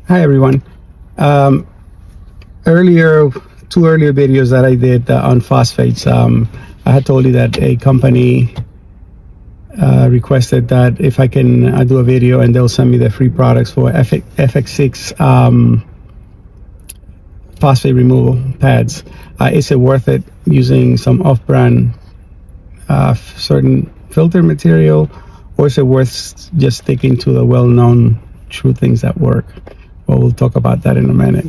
Hi everyone. Um, earlier, two earlier videos that I did on phosphates, I had told you that a company requested that if I can do a video and they'll send me the free products for FX6 phosphate removal pads. Is it worth it using some off-brand certain filter material, or is it worth just sticking to the well-known true things that work? Well, we'll talk about that in a minute.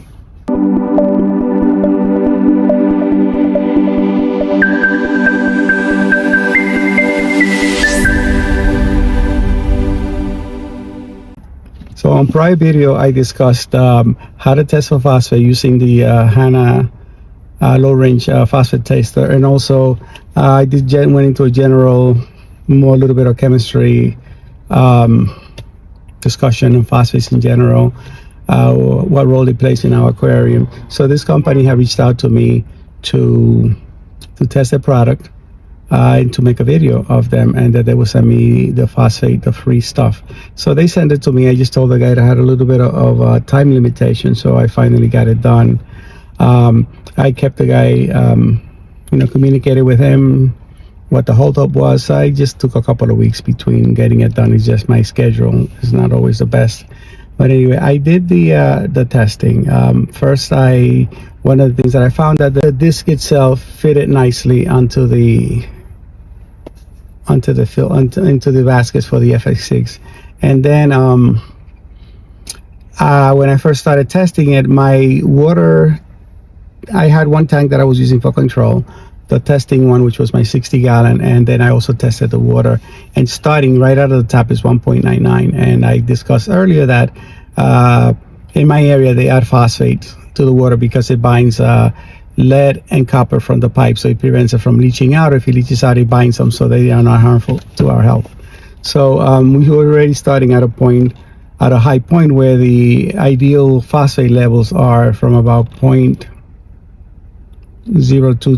So on prior video, I discussed how to test for phosphate using the HANA low-range phosphate tester, and also I went into a general, more a little bit of chemistry discussion on phosphates in general, what role it plays in our aquarium. So this company had reached out to me to test the product and to make a video of them, and that they will send me the phosphate, the free stuff. So they sent it to me. I just told the guy that I had a little bit of time limitation, so I finally got it done. I kept the guy, communicated with him what the holdup was. I just took a couple of weeks between getting it done. It's just my schedule is not always the best. But anyway, I did the testing. First, one of the things that I found that the disc itself fitted nicely into the baskets for the FX6. And then when I first started testing it, my water, I had one tank that I was using for control, the testing one, which was my 60-gallon, and then I also tested the water. And starting right out of the tap is 1.99. And I discussed earlier that in my area they add phosphate to the water because it binds lead and copper from the pipe, so it prevents it from leaching out. If it leaches out, it binds them, so they are not harmful to our health. So we were already starting at a high point where the ideal phosphate levels are from about 0.02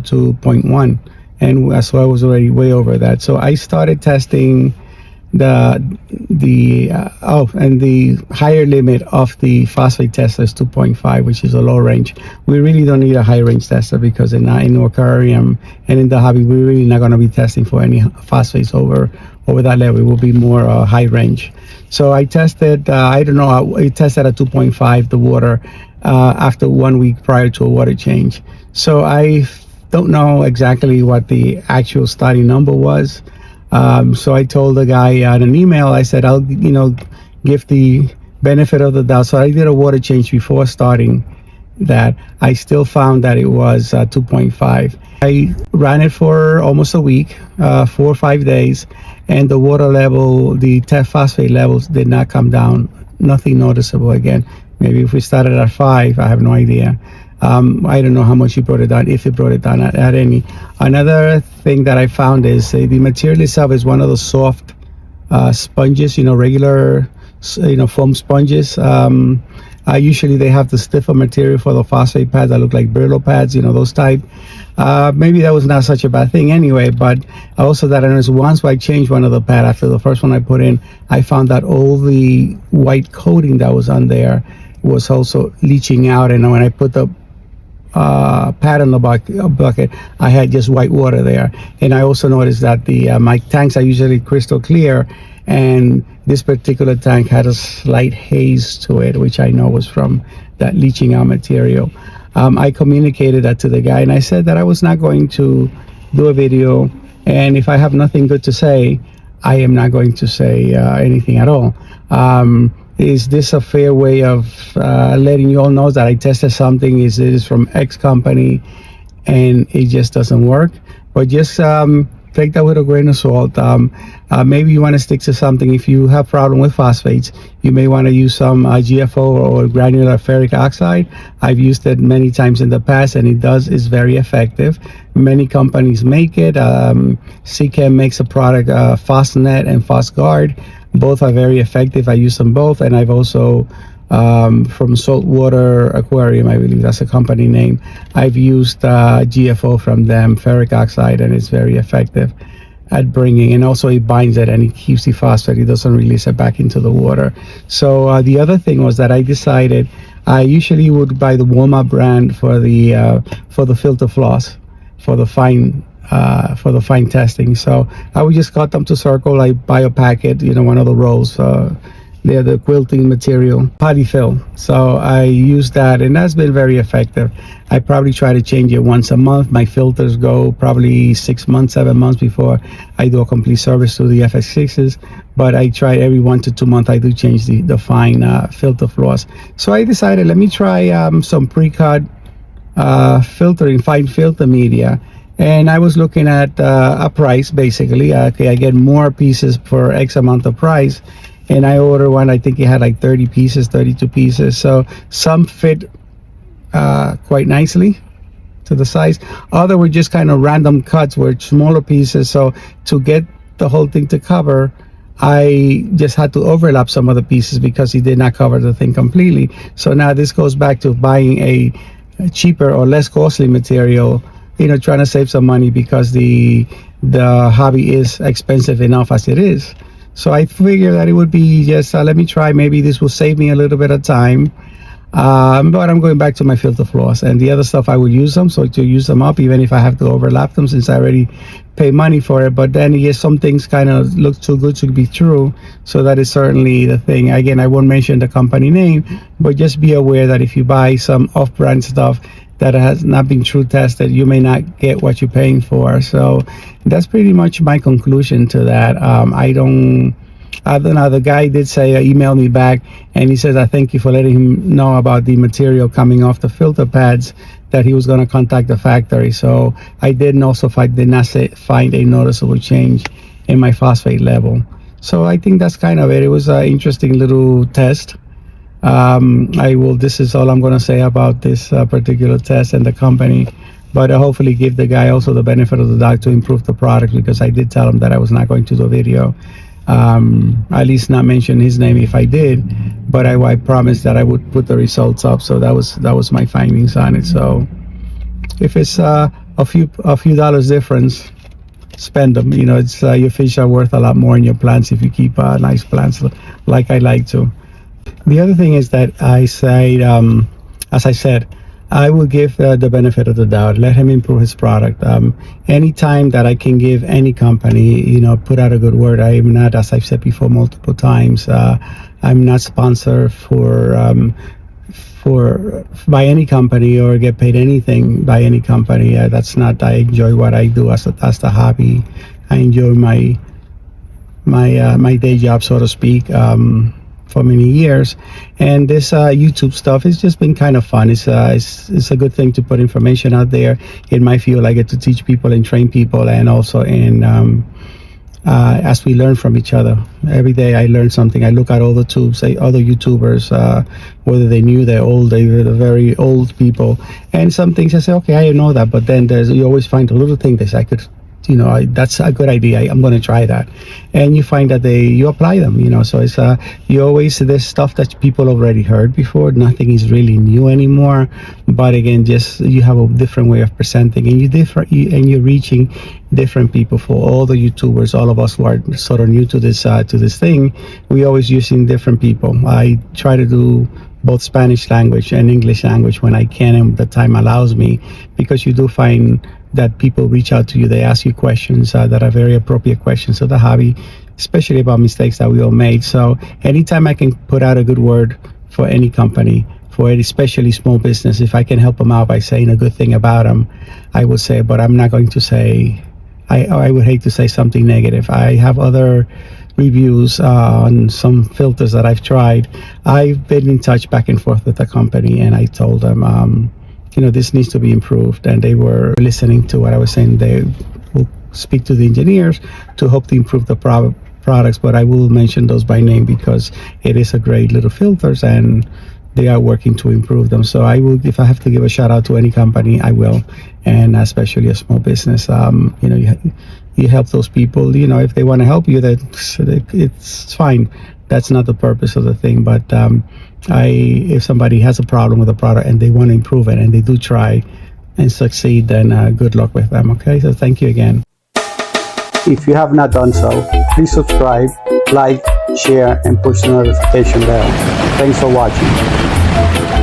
to 0.1, and so I was already way over that. So I started testing and the higher limit of the phosphate tester is 2.5, which is a low range. We really don't need a high range tester because in our aquarium and in the hobby, we're really not going to be testing for any phosphates over that level. It will be more high range. So I tested, I tested at 2.5 the water after 1 week prior to a water change. So I don't know exactly what the actual starting number was. So I told the guy in an email, I said, I'll, give the benefit of the doubt. So I did a water change before starting that. I still found that it was 2.5. I ran it for almost a week, 4 or 5 days, and the water level, the phosphate levels did not come down, nothing noticeable again. Maybe if we started at 5, I have no idea. I don't know how much you brought it down, if it brought it down at any. Another thing that I found is the material itself is one of those soft sponges, regular, foam sponges. Usually they have the stiffer material for the phosphate pads that look like Brillo pads, those type. Maybe that was not such a bad thing anyway, but also that I noticed once I changed one of the pad after the first one I put in, I found that all the white coating that was on there was also leaching out, and when I put the pad in the bucket, I had just white water there. And I also noticed that my tanks are usually crystal clear, and this particular tank had a slight haze to it, which I know was from that leaching out material. I communicated that to the guy, and I said that I was not going to do a video, and if I have nothing good to say, I am not going to say anything at all. Is this a fair way of letting you all know that I tested something? Is this from X company and it just doesn't work? But just take that with a grain of salt. Maybe you want to stick to something. If you have problem with phosphates, you may want to use some GFO or granular ferric oxide. I've used it many times in the past, and it's very effective. Many companies make it. Seachem makes a product, Phosnet and Phosguard. Both are very effective. I use them both, and I've also from Saltwater Aquarium, I believe that's a company name, I've used GFO from them, ferric oxide, and it's very effective. at bringing, and also it binds it and it keeps the phosphate. It doesn't release it back into the water. So the other thing was that I decided I usually would buy the Walmart brand for the filter floss for the fine testing. So I would just cut them to circle. I buy a packet, one of the rolls. They're the quilting material, polyfill. So I use that, and that's been very effective. I probably try to change it once a month. My filters go probably 6 months, 7 months before I do a complete service to the FX6s. But I try every 1 to 2 months. I do change the fine filter floss. So I decided, let me try some pre-cut filtering, fine filter media. And I was looking at a price, basically. Okay, I get more pieces for X amount of price. And I ordered one, I think it had like 30 pieces, 32 pieces. So some fit quite nicely to the size. Other were just kind of random cuts, were smaller pieces. So to get the whole thing to cover, I just had to overlap some of the pieces because it did not cover the thing completely. So now this goes back to buying a cheaper or less costly material, trying to save some money because the hobby is expensive enough as it is. So I figured that it would be just, let me try, maybe this will save me a little bit of time. But I'm going back to my filter floss, and the other stuff I will use them, so to use them up, even if I have to overlap them since I already pay money for it. But then yes, some things kind of look too good to be true. So that is certainly the thing. Again, I won't mention the company name, but just be aware that if you buy some off-brand stuff that has not been true tested, you may not get what you're paying for. So that's pretty much my conclusion to that. I don't know. The guy did say, email me back, and he says, I thank you for letting him know about the material coming off the filter pads, that he was going to contact the factory. So I did also did not find a noticeable change in my phosphate level. So I think that's kind of it. It was an interesting little test. This is all I'm going to say about this particular test and the company, but hopefully give the guy also the benefit of the doubt to improve the product, because I did tell him that I was not going to do a video, at least not mention his name if I did, but I promised that I would put the results up. So that was my findings on it. So if it's a few dollars difference, spend them. It's your fish are worth a lot more in your plants if you keep nice plants like I like to. The other thing is that I say, as I said, I will give the benefit of the doubt. Let him improve his product. Anytime that I can give any company, put out a good word. I am not, as I've said before multiple times, I'm not sponsored by any company or get paid anything by any company. That's not. I enjoy what I do as the hobby. I enjoy my day job, so to speak. For many years, and this YouTube stuff has just been kind of fun. It's a good thing to put information out there. In my field, I get to teach people and train people, and also as we learn from each other. Every day I learn something. I look at all the tubes, other YouTubers, whether they're old, they're very old people, and some things I say, okay, I know that, but then you always find a little thing that I could, that's a good idea. I'm going to try that. And you find that you apply them, so it's, there's stuff that people already heard before. Nothing is really new anymore. But again, just, you have a different way of presenting, and you're reaching different people. For all the YouTubers, all of us who are sort of new to this thing, we always using different people. I try to do both Spanish language and English language when I can and the time allows me, because you do find that people reach out to you. They ask you questions that are very appropriate questions of the hobby, especially about mistakes that we all made. So anytime I can put out a good word for any company, for any, especially small business, if I can help them out by saying a good thing about them, I would say. But I'm not going to say, I would hate to say something negative. I have other reviews on some filters that I've tried. I've been in touch back and forth with the company, and I told them, this needs to be improved, and they were listening to what I was saying. They will speak to the engineers to hope to improve the products, but I will mention those by name because it is a great little filters, and they are working to improve them. So I will, if I have to give a shout out to any company, I will, and especially a small business. You help those people. If they want to help you, it's fine. That's not the purpose of the thing. But if somebody has a problem with a product and they want to improve it, and they do try and succeed, then good luck with them. Okay, so thank you again. If you have not done so, please subscribe, like, share, and push the notification bell. Thanks for watching.